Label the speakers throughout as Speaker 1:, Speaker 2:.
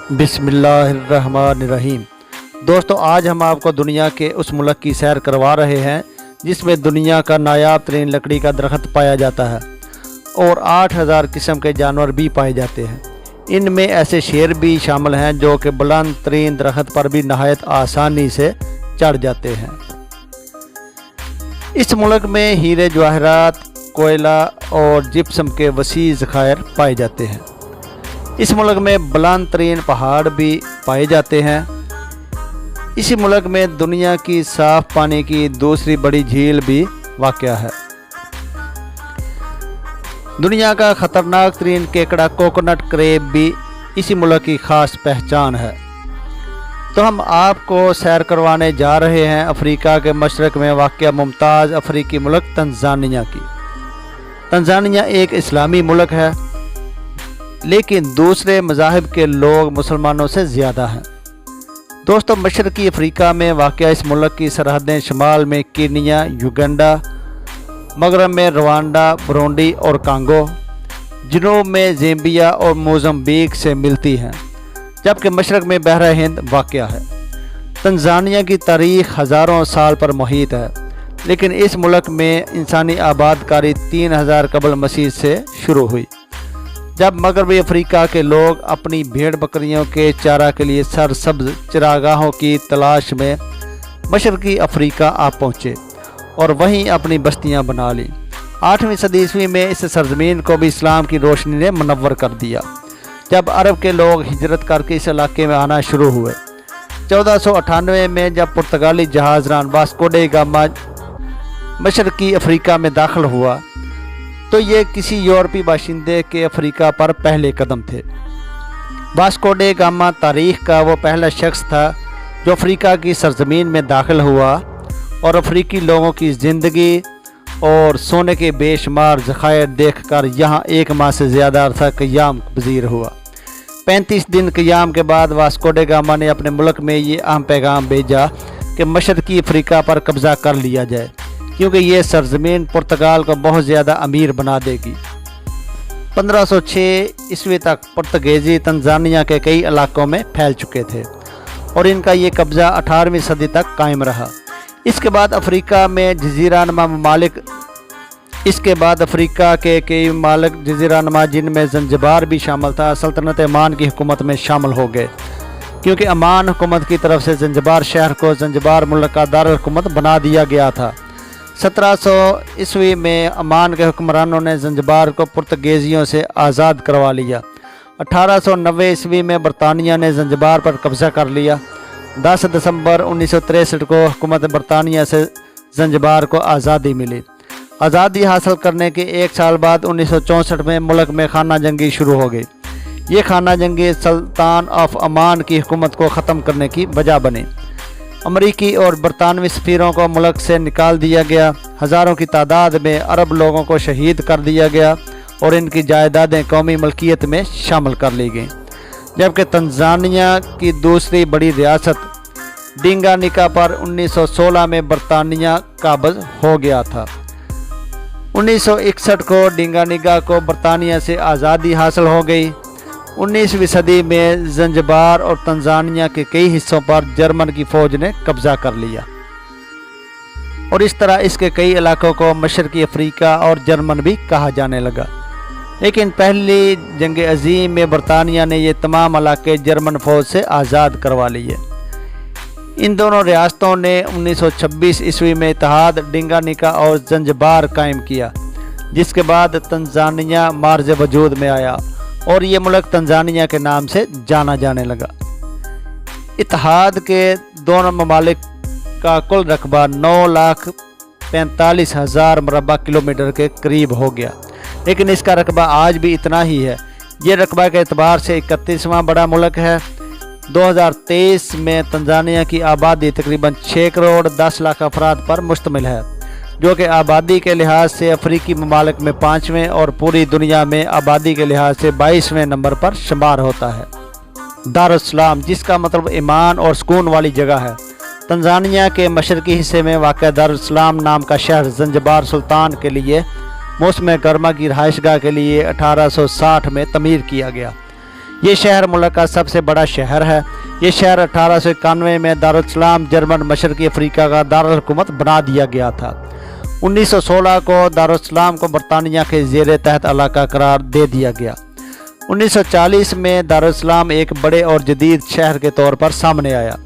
Speaker 1: بسم اللہ الرحمن الرحیم۔ دوستو، آج ہم آپ کو دنیا کے اس ملک کی سیر کروا رہے ہیں جس میں دنیا کا نایاب ترین لکڑی کا درخت پایا جاتا ہے اور 8000 قسم کے جانور بھی پائے جاتے ہیں۔ ان میں ایسے شیر بھی شامل ہیں جو کہ بلند ترین درخت پر بھی نہایت آسانی سے چڑھ جاتے ہیں۔ اس ملک میں ہیرے جواہرات، کوئلہ اور جپسم کے وسیع ذخائر پائے جاتے ہیں۔ اس ملک میں بلند ترین پہاڑ بھی پائے جاتے ہیں۔ اسی ملک میں دنیا کی صاف پانی کی دوسری بڑی جھیل بھی واقع ہے۔ دنیا کا خطرناک ترین کیکڑا کوکونٹ کریب بھی اسی ملک کی خاص پہچان ہے۔ تو ہم آپ کو سیر کروانے جا رہے ہیں افریقہ کے مشرق میں واقع ممتاز افریقی ملک تنزانیہ کی۔ تنزانیہ ایک اسلامی ملک ہے، لیکن دوسرے مذاہب کے لوگ مسلمانوں سے زیادہ ہیں۔ دوستو، مشرقی افریقہ میں واقع اس ملک کی سرحدیں شمال میں کینیا، یوگنڈا، مغرب میں روانڈا، برونڈی اور کانگو، جنوب میں زیمبیا اور موزمبیق سے ملتی ہیں، جبکہ مشرق میں بحر ہند واقع ہے۔ تنزانیہ کی تاریخ ہزاروں سال پر محیط ہے، لیکن اس ملک میں انسانی آباد کاری 3000 قبل مسیح سے شروع ہوئی، جب مغربی افریقہ کے لوگ اپنی بھیڑ بکریوں کے چارہ کے لیے سرسبز چراگاہوں کی تلاش میں مشرقی افریقہ آ پہنچے اور وہیں اپنی بستیاں بنا لیں۔ 8ویں صدی عیسوی میں اس سرزمین کو بھی اسلام کی روشنی نے منور کر دیا، جب عرب کے لوگ ہجرت کر کے اس علاقے میں آنا شروع ہوئے۔ 1498 میں جب پرتگالی جہاز ران واسکو ڈے گاما مشرقی افریقہ میں داخل ہوا تو یہ کسی یورپی باشندے کے افریقہ پر پہلے قدم تھے۔ واسکو ڈے گاما تاریخ کا وہ پہلا شخص تھا جو افریقہ کی سرزمین میں داخل ہوا اور افریقی لوگوں کی زندگی اور سونے کے بے شمار ذخائر دیکھ کر یہاں 1 ماہ سے زیادہ عرصہ قیام پذیر ہوا۔ 35 دن قیام کے بعد واسکو ڈے گاما نے اپنے ملک میں یہ اہم پیغام بھیجا کہ مشرقی افریقہ پر قبضہ کر لیا جائے، کیونکہ یہ سرزمین پرتگال کو بہت زیادہ امیر بنا دے گی۔ 1506 عیسوی تک پرتگیزی تنزانیہ کے کئی علاقوں میں پھیل چکے تھے اور ان کا یہ قبضہ 18ویں صدی تک قائم رہا۔ اس کے بعد افریقہ کے کئی ممالک جزیرہ نما، جن میں زنجبار بھی شامل تھا، سلطنت عمان کی حکومت میں شامل ہو گئے، کیونکہ عمان حکومت کی طرف سے زنجبار شہر کو زنجبار ملک کا دارالحکومت بنا دیا گیا تھا۔ 1700 عیسوی میں عمان کے حکمرانوں نے زنجبار کو پرتگیزیوں سے آزاد کروا لیا۔ 1890 عیسوی میں برطانیہ نے زنجبار پر قبضہ کر لیا۔ 10 دسمبر 1963 کو حکومت برطانیہ سے زنجبار کو آزادی ملی۔ آزادی حاصل کرنے کے 1 سال بعد 1964 میں ملک میں خانہ جنگی شروع ہو گئی۔ یہ خانہ جنگی سلطان آف عمان کی حکومت کو ختم کرنے کی وجہ بنی۔ امریکی اور برطانوی سفیروں کو ملک سے نکال دیا گیا، ہزاروں کی تعداد میں عرب لوگوں کو شہید کر دیا گیا اور ان کی جائیدادیں قومی ملکیت میں شامل کر لی گئیں، جبکہ تنزانیہ کی دوسری بڑی ریاست ڈنگانیکا پر 1916 میں برطانیہ قابض ہو گیا تھا۔ 1961 کو ڈنگانیکا کو برطانیہ سے آزادی حاصل ہو گئی۔ 19ویں صدی میں زنجبار اور تنزانیہ کے کئی حصوں پر جرمن کی فوج نے قبضہ کر لیا اور اس طرح اس کے کئی علاقوں کو مشرقی افریقہ اور جرمن بھی کہا جانے لگا۔ لیکن پہلی جنگ عظیم میں برطانیہ نے یہ تمام علاقے جرمن فوج سے آزاد کروا لیے۔ ان دونوں ریاستوں نے 1926 عیسوی میں اتحاد ڈنگانیکا اور زنجبار قائم کیا، جس کے بعد تنزانیہ مارز وجود میں آیا اور یہ ملک تنزانیہ کے نام سے جانا جانے لگا۔ اتحاد کے دونوں ممالک کا کل رقبہ 9,45,000 مربع کلومیٹر کے قریب ہو گیا، لیکن اس کا رقبہ آج بھی اتنا ہی ہے۔ یہ رقبہ کے اعتبار سے 31واں بڑا ملک ہے۔ 2023 میں تنزانیہ کی آبادی تقریباً 6 کروڑ 10 لاکھ افراد پر مشتمل ہے، جو کہ آبادی کے لحاظ سے افریقی ممالک میں 5ویں اور پوری دنیا میں آبادی کے لحاظ سے 22ویں نمبر پر شمار ہوتا ہے۔ دارالسلام، جس کا مطلب ایمان اور سکون والی جگہ ہے، تنزانیہ کے مشرقی حصے میں واقع دارالسلام نام کا شہر زنجبار سلطان کے لیے موسم گرما کی رہائش گاہ کے لیے 1860 میں تعمیر کیا گیا۔ ये शहर मुल्क का सबसे बड़ा शहर है। ये शहर 1891 में दारुल-इस्लाम जर्मन मशरकी अफ्रीका का दारुल-हुकूमत बना दिया गया था। 1916 को दारुल-इस्लाम को बरतानिया के ज़ेरे तहत इलाका करार दे दिया गया। 1940 में दारुल-इस्लाम एक बड़े और जदीद शहर के तौर पर सामने आया।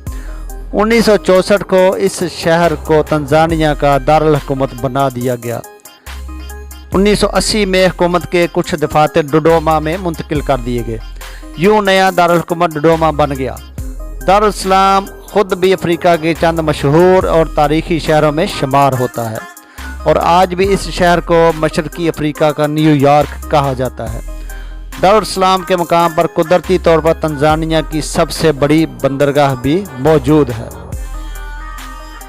Speaker 1: 1964 को इस शहर को तंजानिया का दारुल-हुकूमत बना दिया गया। 1980 में हुकूमत के कुछ दफातर डोडोमा में मुंतकिल कर दिए गए। यूँ नया दारुल-हुकूमत डोडोमा बन गया। दारुल-इस्लाम खुद भी अफ्रीका के चंद मशहूर और तारीखी शहरों में शुमार होता है और आज भी इस शहर को मशरकी अफ्रीका का न्यूयॉर्क कहा जाता है। दारुल-इस्लाम के मकाम पर कुदरती तौर पर तंजानिया की सबसे बड़ी बंदरगाह भी मौजूद है।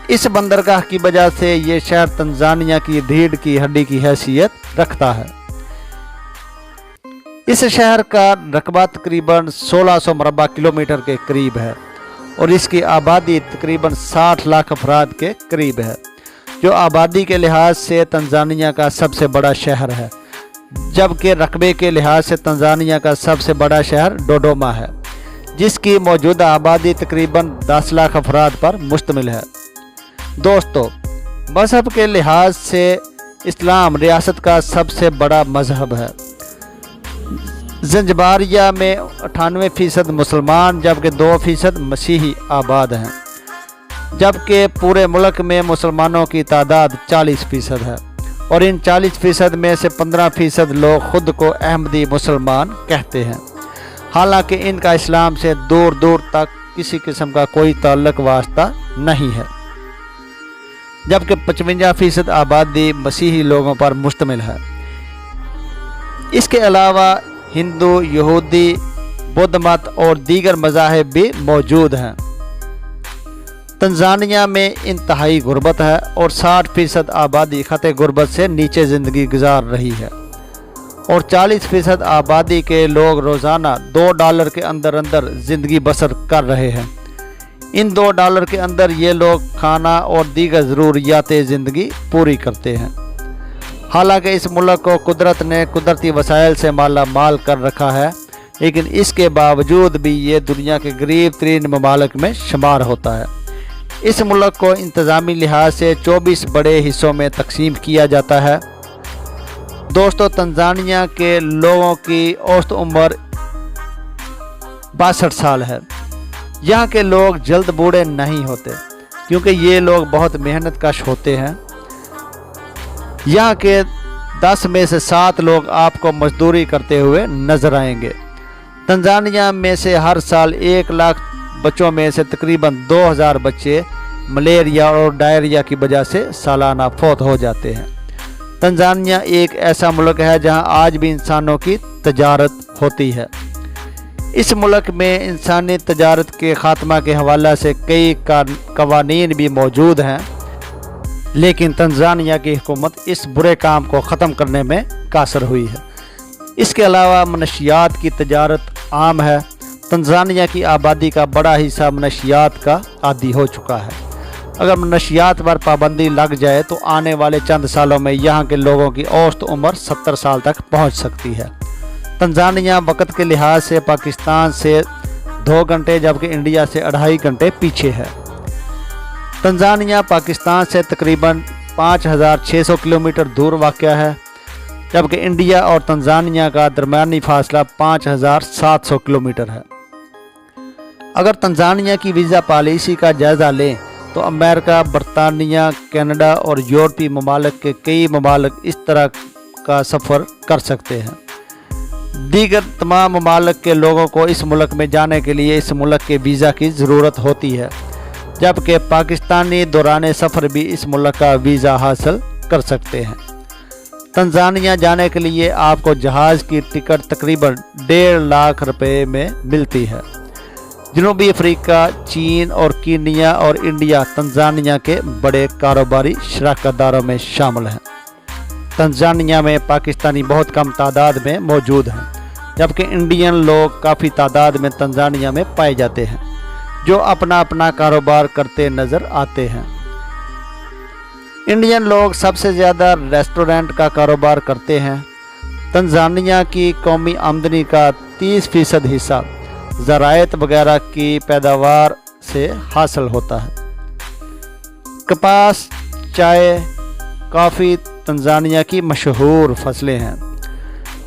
Speaker 1: इस बंदरगाह की वजह से ये शहर तंजानिया की रीढ़ की हड्डी की हैसियत रखता है। इस शहर का रकबा तकरीबन 1600 मुरबा किलोमीटर के करीब है और इसकी आबादी तकरीबन 60 लाख अफराद के करीब है, जो आबादी के लिहाज से तंजानिया का सबसे बड़ा शहर है, जबकि रकबे के लिहाज से तंजानिया का सबसे बड़ा शहर डोडोमा है, जिसकी मौजूदा आबादी तकरीबन 10 लाख अफराद पर मुश्तमिल है। दोस्तों, मज़हब के लिहाज से इस्लाम रियासत का सबसे बड़ा मज़हब है। ज़ंजबारिया में 98% मुसलमान जबकि 2% मसीही आबाद हैं, जबकि पूरे मुल्क में मुसलमानों की तादाद 40% है और इन 40% में से 15% लोग ख़ुद को अहमदी मुसलमान कहते हैं। हालांकि इनका इस्लाम से दूर दूर तक किसी किस्म का कोई ताल्लुक वास्ता नहीं है, जबकि 55% आबादी मसीही लोगों पर मुश्तमिल है। इसके अलावा हिंदू, यहूदी, बौद्ध मत और दीगर मज़ाहिब भी मौजूद हैं। तंजानिया में इंतहाई गुर्बत है और 60% आबादी खते गुर्बत से नीचे ज़िंदगी गुजार रही है और 40% आबादी के लोग रोज़ाना $2 के अंदर अंदर ज़िंदगी बसर कर रहे हैं। इन $2 के अंदर ये लोग खाना और दीगर ज़रूरियात ज़िंदगी पूरी करते हैं। हालांकि इस मुल्क को कुदरत ने कुदरती वसाइल से माला माल कर रखा है, लेकिन इसके बावजूद भी ये दुनिया के गरीब तरीन ममालिक में शुमार होता है। इस मुल्क को इंतज़ामी लिहाज से 24 बड़े हिस्सों में तकसीम किया जाता है। दोस्तों, तंजानिया के लोगों की औसत उम्र 62 साल है। यहाँ के लोग जल्द बूढ़े नहीं होते क्योंकि ये लोग बहुत मेहनत कश होते हैं। यहाँ के 10 में से 7 लोग आपको मजदूरी करते हुए नजर आएंगे। तंजानिया में से हर साल 1 लाख बच्चों में से तकरीबन 2000 बच्चे मलेरिया और डायरिया की वजह से सालाना फौत हो जाते हैं। तंजानिया एक ऐसा मुल्क है जहाँ आज भी इंसानों की तजारत होती है। इस मुल्क में इंसानी तजारत के ख़ात्मा के हवाले से कई कवानीन भी मौजूद हैं, लेकिन तंजानिया की हुकूमत इस बुरे काम को ख़त्म करने में कासर हुई है। इसके अलावा मनशियात की तजारत आम है। तंजानिया की आबादी का बड़ा हिस्सा मनशियात का आदी हो चुका है। अगर मनशियात पर पाबंदी लग जाए तो आने वाले चंद सालों में यहाँ के लोगों की औसत उम्र 70 साल तक पहुँच सकती है। तंजानिया वक़्त के लिहाज से पाकिस्तान से 2 घंटे जबकि इंडिया से 2.5 घंटे पीछे है। तंजानिया पाकिस्तान से तकरीबन 5600 किलोमीटर दूर वाक़या है, जबकि इंडिया और तंजानिया का दरमियानी फासला 5700 किलोमीटर है। अगर तंजानिया की वीज़ा पॉलिसी का जायज़ा लें तो अमेरिका, बरतानिया, कनाडा और यूरोपीय ममालिक के कई ममालिक इस तरह का सफ़र कर सकते हैं। दीगर तमाम ममालिक के लोगों को इस मुल्क में जाने के लिए इस मुल्क के वीज़ा की ज़रूरत होती है, जबकि पाकिस्तानी दौरान सफ़र भी इस मुल्क का वीज़ा हासिल कर सकते हैं। तंजानिया जाने के लिए आपको जहाज़ की टिकट तकरीबन 1.5 लाख रुपए में मिलती है। जनूबी अफ्रीका, चीन और कीनिया और इंडिया तंजानिया के बड़े कारोबारी शराकतदारों में शामिल हैं। तंजानिया में पाकिस्तानी बहुत कम तादाद में मौजूद हैं, जबकि इंडियन लोग काफ़ी तादाद में तंजानिया में पाए जाते हैं, जो अपना अपना कारोबार करते नज़र आते हैं। इंडियन लोग सबसे ज़्यादा रेस्टोरेंट का कारोबार करते हैं। तंजानिया की कौमी आमदनी का 30% हिस्सा ज़राएत वगैरह की पैदावार से हासिल होता है। कपास, चाय, कॉफ़ी तंजानिया की मशहूर फसलें हैं।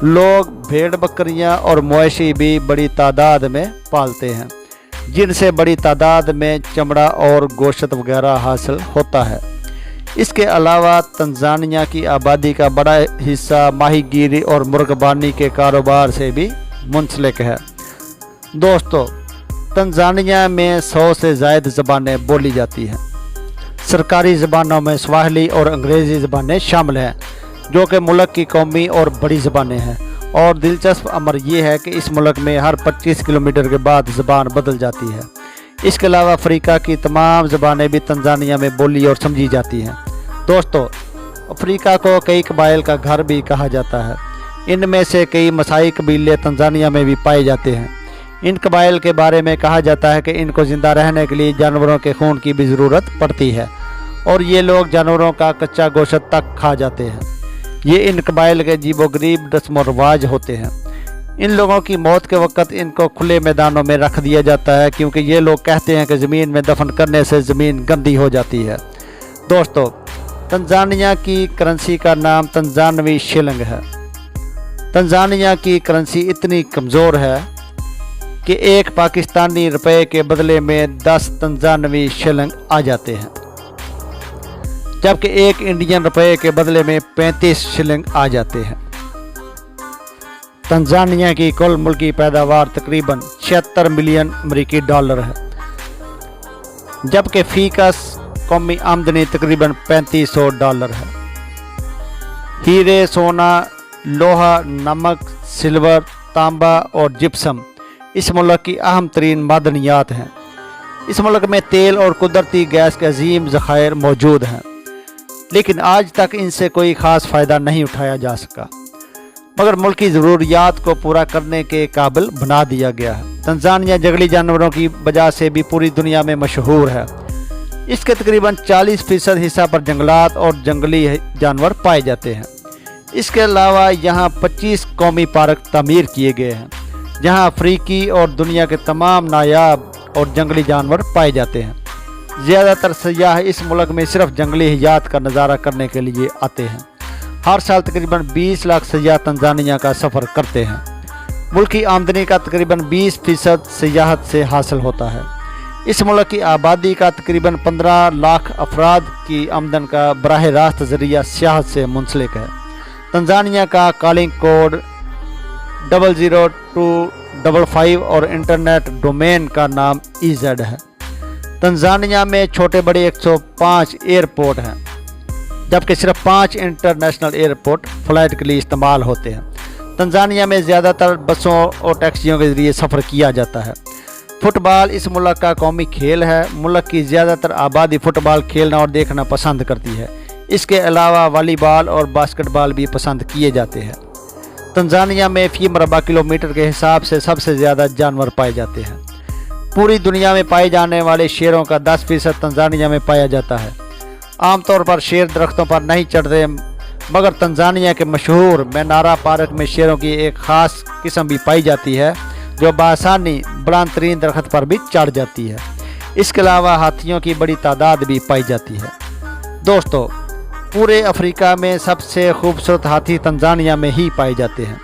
Speaker 1: लोग भेड़ बकरियां और मवेशी भी बड़ी तादाद में पालते हैं, जिनसे बड़ी तादाद में चमड़ा और गोश्त वगैरह हासिल होता है। इसके अलावा तंजानिया की आबादी का बड़ा हिस्सा माहीगीरी और मुर्गबानी के कारोबार से भी मुंसलिक है। दोस्तों, तंजानिया में 100 से ज़ायद ज़बानें बोली जाती हैं। सरकारी ज़बानों में स्वाहिली और अंग्रेज़ी ज़बानें शामिल हैं, जो कि मुल्क की कौमी और बड़ी ज़बानें हैं। और दिलचस्प अमर ये है कि इस मुल्क में हर 25 किलोमीटर के बाद ज़बान बदल जाती है। इसके अलावा अफ्रीका की तमाम ज़बानें भी तंजानिया में बोली और समझी जाती हैं। दोस्तों, अफ्रीका को कई कबाइल का घर भी कहा जाता है। इनमें से कई मसाई कबीले तंजानिया में भी पाए जाते हैं। इन कबाइल के बारे में कहा जाता है कि इनको ज़िंदा रहने के लिए जानवरों के खून की भी ज़रूरत पड़ती है और ये लोग जानवरों का कच्चा गोश्त तक खा जाते हैं। ये इन कबाइल के अजीबोगरीब रस्म और रिवाज होते हैं। इन लोगों की मौत के वक्त इनको खुले मैदानों में रख दिया जाता है, क्योंकि ये लोग कहते हैं कि ज़मीन में दफन करने से ज़मीन गंदी हो जाती है। दोस्तों, तंजानिया की करेंसी का नाम तंजानवी शिलिंग है। तंजानिया की करेंसी इतनी कमज़ोर है कि एक पाकिस्तानी रुपये के बदले में 10 तंजानवी शिलिंग आ जाते हैं, जबकि एक इंडियन रुपये के बदले में 35 शिलिंग आ जाते हैं। तंजानिया की कुल मुल्की पैदावार तकरीबन 76 मिलियन अमेरिकी डॉलर है, जबकि फीकस कौमी आमदनी तकरीबन $3500 है। हीरे, सोना, लोहा, नमक, सिल्वर, तांबा और जिप्सम इस मुल्क की अहम तरीन मादनियात हैं। इस मुल्क में तेल और कुदरती गैस के अजीम ज़खायर मौजूद हैं, लेकिन आज तक इनसे कोई ख़ास फ़ायदा नहीं उठाया जा सका, मगर मुल्क की ज़रूरियात को पूरा करने के काबिल बना दिया गया है। तंजानिया जंगली जानवरों की वजह से भी पूरी दुनिया में मशहूर है। इसके तकरीबन 40% हिस्सा पर जंगलात और जंगली जानवर पाए जाते हैं। इसके अलावा यहाँ 25 कौमी पार्क तामीर किए गए हैं, जहाँ अफ्रीकी और दुनिया के तमाम नायाब और जंगली जानवर पाए जाते हैं। ज़्यादातर सयाह इस मुल्क में सिर्फ जंगली हयात का नज़ारा करने के लिए आते हैं। हर साल तकरीबन 20 लाख सयाह तंजानिया का सफ़र करते हैं। मुल्क की आमदनी का तकरीबन 20% सयाहत से हासिल होता है। इस मुल्क की आबादी का तकरीबन 15 लाख अफराद की आमदन का बराह रास्त ज़रिया सियाहत से मुंसलिक है। तंजानिया का कॉलिंग कोड 00255 और इंटरनेट डोमेन का नाम EZ है। तंजानिया में छोटे बड़े 105 एयरपोर्ट हैं, जबकि सिर्फ 5 इंटरनेशनल एयरपोर्ट फ़्लाइट के लिए इस्तेमाल होते हैं। तंजानिया में ज़्यादातर बसों और टैक्सियों के ज़रिए सफ़र किया जाता है। फ़ुटबॉल इस मुल्क का कौमी खेल है। मुल्क की ज़्यादातर आबादी फ़ुटबॉल खेलना और देखना पसंद करती है। इसके अलावा वॉलीबॉल और बास्केटबॉल भी पसंद किए जाते हैं। तंजानिया में फ़ी मरबा किलोमीटर के हिसाब से सबसे ज़्यादा जानवर पाए जाते हैं। पूरी दुनिया में पाए जाने वाले शेरों का 10% तंजानिया में पाया जाता है। आमतौर पर शेर दरख्तों पर नहीं चढ़ते, मगर तंजानिया के मशहूर मैनारा पार्क में शेरों की एक ख़ास किस्म भी पाई जाती है, जो बआसानी बुलंद तरीन दरख्त पर भी चढ़ जाती है। इसके अलावा हाथियों की बड़ी तादाद भी पाई जाती है। दोस्तों, पूरे अफ्रीका में सबसे खूबसूरत हाथी तंजानिया में ही पाए जाते हैं।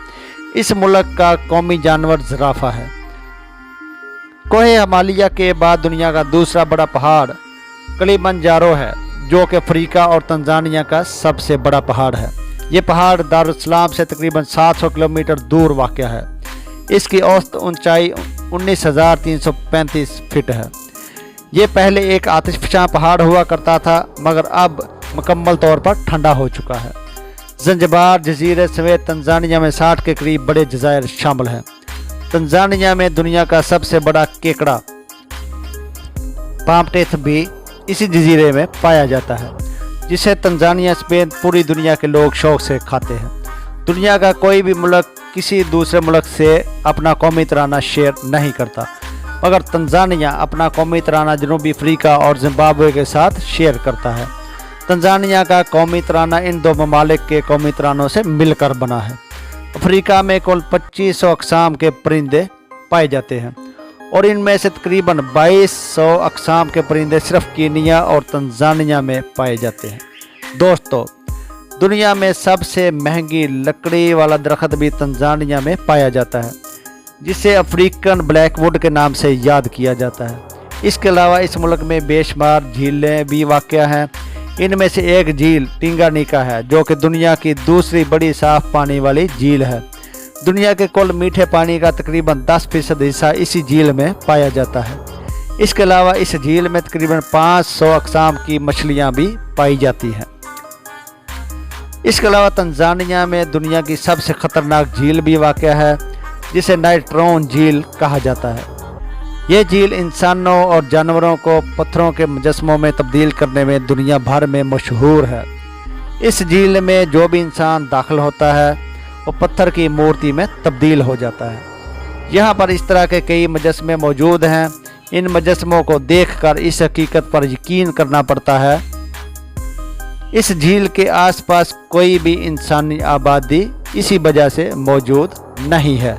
Speaker 1: इस मुल्क का कौमी जानवर ज़राफ़ा है। कोहे हिमालय के बाद दुनिया का दूसरा बड़ा पहाड़ किलिमंजारो है, जो कि अफ्रीका और तंजानिया का सबसे बड़ा पहाड़ है। ये पहाड़ दारुस्सलाम से तकरीबन 700 किलोमीटर दूर वाक़ है। इसकी औसत ऊंचाई 19,335 फीट है। ये पहले एक आतिशफ़शां पहाड़ हुआ करता था, मगर अब मुकम्मल तौर पर ठंडा हो चुका है। ज़ंज़िबार जजीरे समेत तंजानिया में 60 के करीब बड़े जज़ायर शामिल हैं। तंजानिया में दुनिया का सबसे बड़ा केकड़ा पामटेथ भी इसी जजीरे में पाया जाता है, जिसे तंजानिया समेत पूरी दुनिया के लोग शौक़ से खाते हैं। दुनिया का कोई भी मुल्क किसी दूसरे मुल्क से अपना कौमी तराना शेयर नहीं करता, मगर तंजानिया अपना कौमी तराना जनूबी अफ्रीका और ज़िम्बाब्वे के साथ शेयर करता है। तंजानिया का कौमी तराना इन दो ममालिक के कौमी तरानों से मिलकर बना है। अफ्रीका में कुल 2500 अक़साम के परिंदे पाए जाते हैं और इनमें से तकरीबन 2200 अक़साम के परिंदे सिर्फ कीनिया और तंजानिया में पाए जाते हैं। दोस्तों, दुनिया में सबसे महंगी लकड़ी वाला दरख्त भी तंजानिया में पाया जाता है, जिसे अफ्रीकन ब्लैकवुड के नाम से याद किया जाता है। इसके अलावा इस मुल्क में बेशुमार झीलें भी वाक़या हैं। इनमें से एक झील टिंगानिका है, जो कि दुनिया की दूसरी बड़ी साफ़ पानी वाली झील है। दुनिया के कुल मीठे पानी का तकरीबन 10% हिस्सा इसी झील में पाया जाता है। इसके अलावा इस झील में तकरीबन 500 अक़साम की मछलियाँ भी पाई जाती हैं। इसके अलावा तंजानिया में दुनिया की सबसे ख़तरनाक झील भी वाक़या है, जिसे नाइट्रोन झील कहा जाता है। यह झील इंसानों और जानवरों को पत्थरों के मुजस्मों में तब्दील करने में दुनिया भर में मशहूर है। इस झील में जो भी इंसान दाखिल होता है वो पत्थर की मूर्ति में तब्दील हो जाता है। यहाँ पर इस तरह के कई मुजस्मे मौजूद हैं। इन मुजस्मों को देखकर इस हकीकत पर यकीन करना पड़ता है इस झील के आसपास कोई भी इंसानी आबादी इसी वजह से मौजूद नहीं है।